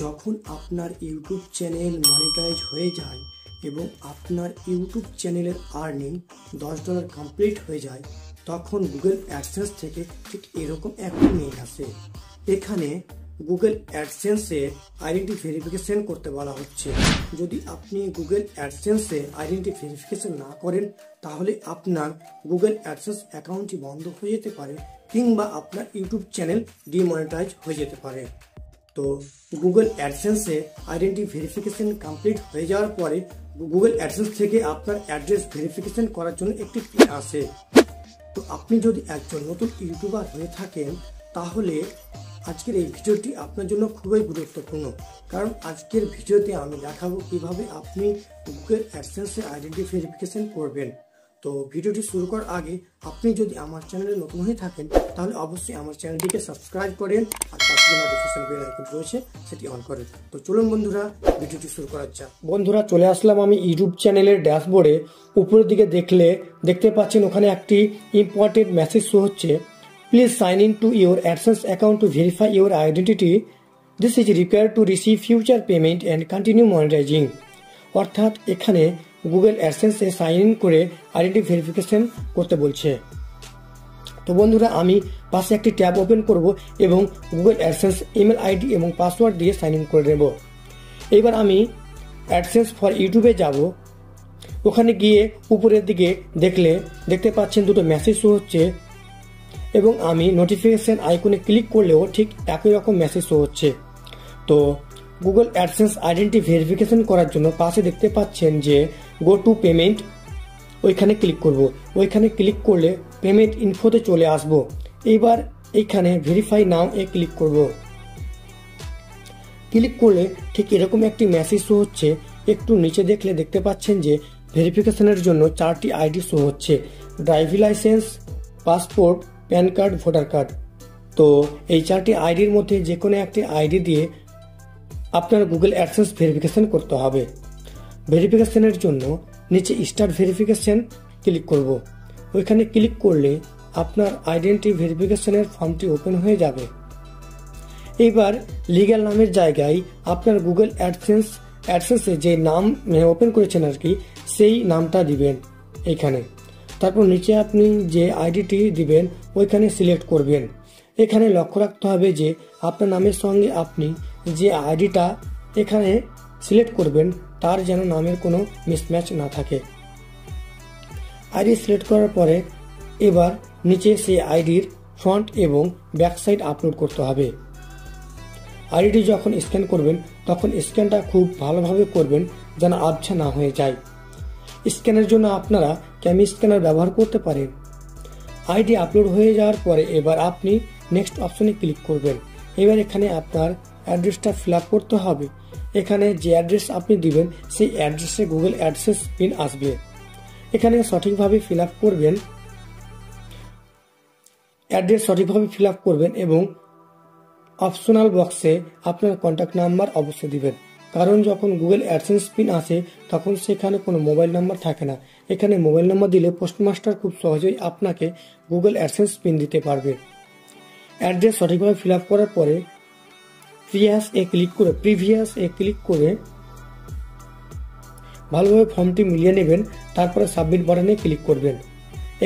যখন আপনার YouTube channel monetize হয়ে যায় এবং আপনার ইউটিউব চ্যানেলের আর্নিং $10 কমপ্লিট হয়ে যায়, তখন গুগল অ্যাডসেন্স থেকে ঠিক এরকম একটি মেইল আসে। এখানে গুগল অ্যাডসেন্সে আইডেন্টি ভেরিফিকেশন করতে বলা হচ্ছে। যদি আপনি গুগল অ্যাডসেন্সে আইডেন্টি ভেরিফিকেশন না করেন, তাহলে আপনার গুগল অ্যাডসেন্স অ্যাকাউন্টটি বন্ধ হয়ে যেতে পারে কিংবা আপনার ইউটিউব চ্যানেল ডিমনিটাইজ হয়ে যেতে পারে। তো গুগল অ্যাডসেন্সে আইডেন্টি ভেরিফিকেশন কমপ্লিট হয়ে যাওয়ার পরে গুগল অ্যাডসেন্স থেকে আপনার অ্যাড্রেস ভেরিফিকেশন করার জন্য একটি পিন আসে। তো আপনি যদি একজন নতুন ইউটিউবার হয়ে থাকেন, তাহলে আজকের এই ভিডিওটি আপনার জন্য খুবই গুরুত্বপূর্ণ, কারণ আজকের ভিডিওতে আমি দেখাবো কিভাবে আপনি গুগল অ্যাডসেন্সে আইডেন্টি ভেরিফিকেশন করবেন। তো ভিডিওটি শুরু করার আগে আপনি যদি আমার চ্যানেলে নতুন হয়ে থাকেন, তাহলে অবশ্যই আমার চ্যানেলটিকে সাবস্ক্রাইব করেন আর পাশে নোটিফিকেশন বেল আইকন রয়েছে সেটি অন করেন। তো চলুন বন্ধুরা, ভিডিওটি শুরু করা যাক। বন্ধুরা, চলে আসলাম আমি ইউটিউব চ্যানেলের ড্যাশবোর্ডে। উপরের দিকে দেখতে পাচ্ছেন ওখানে একটি ইম্পর্টেন্ট মেসেজ শো হচ্ছে, please sign in to your AdSense account to verify your identity. This is required to receive future payment and continue monetizing. অর্থাৎ এখানে গুগল অ্যাডসেন্সে সাইন ইন করে আইডেন্টি ভেরিফিকেশন করতে বলছে। তো বন্ধুরা, আমি পাশে একটি ট্যাব ওপেন করব এবং গুগল অ্যাডসেন্স ইমেল আইডি এবং পাসওয়ার্ড দিয়ে সাইন ইন করে নেব। এবার আমি অ্যাডসেন্স ফর ইউটিউবে যাব। ওখানে গিয়ে উপরের দিকে দেখতে পাচ্ছেন দুটো মেসেজ শো হচ্ছে এবং আমি নোটিফিকেশন আইকনে ক্লিক করলেও ঠিক একই রকম মেসেজ শো হচ্ছে। তো গুগল অ্যাডসেন্স আইডেন্টি ভেরিফিকেশন করার জন্য পাশে দেখতে পাচ্ছেন যে গো টু পেমেন্ট, ওইখানে ক্লিক করব। ওইখানে ক্লিক করলে পেমেন্ট ইনফোতে চলে আসব। এবার এইখানে ভেরিফাই নাও এ ক্লিক করব। ক্লিক করলে ঠিক এরকম একটি মেসেজ শো হচ্ছে। একটু নিচে দেখতে পাচ্ছেন যে ভেরিফিকেশনের জন্য 4টি আইডি শো হচ্ছে, driving licence, passport, pan card, voter card. তো এই 4টি আইডির মধ্যে যে কোনো একটি আইডি দিয়ে আপনার গুগল অ্যাডসেন্স ভেরিফিকেশন করতে হবে। ভেরিফিকেশনের জন্য নিচে স্টার্ট ভেরিফিকেশন ক্লিক করব। ওইখানে ক্লিক করলে আপনার আইডেন্টি ভেরিফিকেশনের ফর্মটি ওপেন হয়ে যাবে। এবার লিগ্যাল নামের জায়গায় আপনার গুগল অ্যাডসেন্সে যে নাম ওপেন করেছেন আর কি, সেই নামটা দিবেন এখানে। তারপর নিচে আপনি যে আইডিটি দিবেন ওইখানে সিলেক্ট করবেন। এখানে লক্ষ্য রাখতে হবে যে আপনার নামের সঙ্গে আপনি যে আইডিটা এখানে সিলেক্ট করবেন তার যেন নামের কোনো মিসম্যাচ না থাকে। আইডি সিলেক্ট করার পরে এবার নিচে সেই আইডির ফ্রন্ট এবং ব্যাক সাইড আপলোড করতে হবে। আইডিটি যখন স্ক্যান করবেন তখন স্ক্যানটা খুব ভালোভাবে করবেন যেন আবছা না হয়ে যায়। স্ক্যানের জন্য আপনারা ক্যামি স্ক্যানার ব্যবহার করতে পারেন। আইডি আপলোড হয়ে যাওয়ার পরে এবার আপনি নেক্সট অপশনে ক্লিক করবেন। এবার এখানে আপনার অ্যাড্রেসটা ফিল আপ করতে হবে। এখানে যে অ্যাড্রেস আপনি দিবেন সেই অ্যাড্রেসে গুগল অ্যাডসেন্স পিন আসবে। এখানে সঠিকভাবে ফিল আপ করবেন, অ্যাড্রেস সঠিকভাবে ফিল আপ করবেন এবং অপশনাল বক্সে আপনার কন্ট্যাক্ট নাম্বার অবশ্যই দিবেন, কারণ যখন গুগল অ্যাডসেন্স পিন আসে তখন সেখানে কোনো মোবাইল নাম্বার থাকে না। এখানে মোবাইল নাম্বার দিলে পোস্টমাস্টার খুব সহজেই আপনাকে গুগল অ্যাডসেন্স পিন দিতে পারবে। অ্যাড্রেস সঠিকভাবে ফিল আপ করার পরে প্রিভিয়াস এ ক্লিক করে ভালোভাবে ফর্মটি মিলিয়ে নেবেন। তারপরে সাবমিট বাটনে ক্লিক করবেন।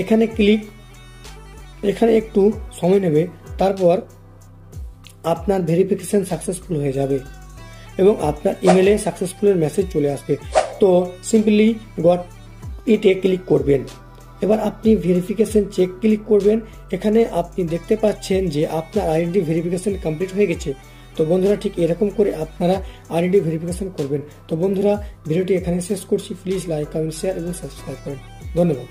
এখানে একটু সময় নেবে, তারপর আপনার ভেরিফিকেশন সাকসেসফুল হয়ে যাবে এবং আপনার ইমেলে সাকসেসফুলের মেসেজ চলে আসবে। তো সিম্পলি গট ইটে ক্লিক করবেন। এবার আপনি ভেরিফিকেশন চেক ক্লিক করবেন। এখানে আপনি দেখতে পাচ্ছেন যে আপনার আইডেন্টি ভেরিফিকেশন কমপ্লিট হয়ে গেছে। তো বন্ধুরা, ঠিক এরকম করে আপনারা আইডেন্টি ভেরিফিকেশন করবেন। তো বন্ধুরা, ভিডিওটি এখানে শেষ করছি। প্লিজ লাইক, কমেন্ট, শেয়ার এবং সাবস্ক্রাইব করেন। ধন্যবাদ।